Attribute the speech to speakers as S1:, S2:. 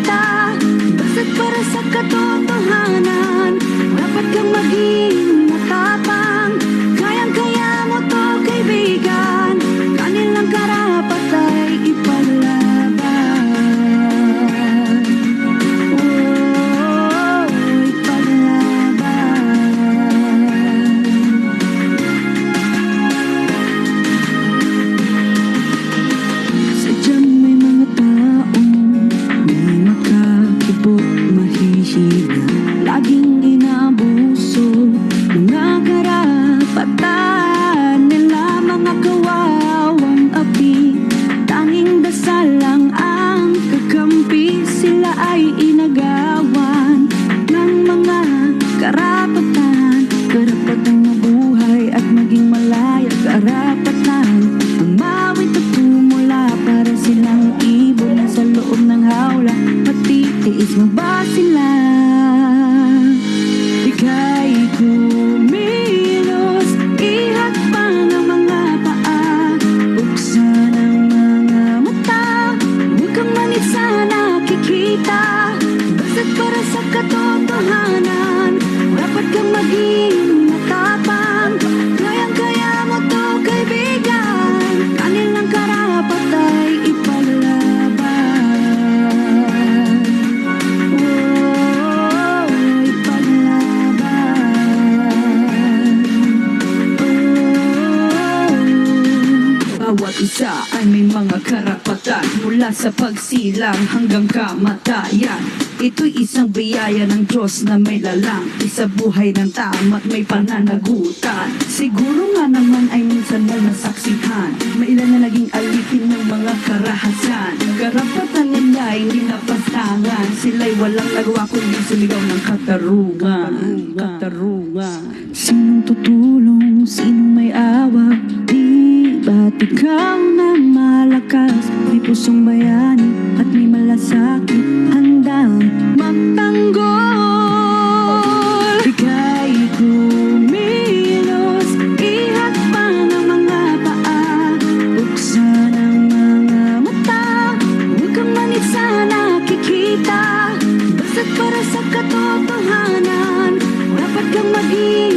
S1: nakikita. Basta't para sa katotohanan, dapat kang maging matapang. Kayang-kaya mo to, kaibigan, kanilang karapat ay ipaglaban. Oh, ipaglaban. Sadyang may mga taong may makakibot, mahihina, laging inaabuso mga karapatan nila. Mga kawawang api, tanging dasal lang ang kakampi. Sila ay inagawan ng mga karapatan, karapatang mabuhay at maging malaya, karapatan umawit at tumula para silang ibon sa loob ng hawla. Matitiis mo ba sila? Ika'y kumilos, ihakbang ang mga paa, buksan ang mga mata, huwag kang manid sa nakikita. Basta't para sa katotohanan, dapat kang maging matapang. Kayang-kaya mo to, kaibigan, kanilang karapat ay ipaglaban. Oh, ipaglaban. Bawat isa ay may mga karapatan, mula sa pagsilang hanggang kamatayan. Ito'y isang biyaya ng Diyos na may lalang, isa buhay ng tama't may pananagutan. Siguro nga naman ay minsan mo nasaksihan, may ilan na naging alipin ng mga karahasan. Karapatan nila ay hindi napastangan, sila'y walang nagawa kundi sumigaw ng katarungan. Sinong tutulong, sinong may awa, di ba't ikaw na malakas, may pusong bayani at may malasakit, handang magtanggol. Ika'y kumilos, ihakbang ang mga paa, buksan ang mga mata, huwag kang manid sa nakikita. Basta't para sa katotohanan, dapat kang maging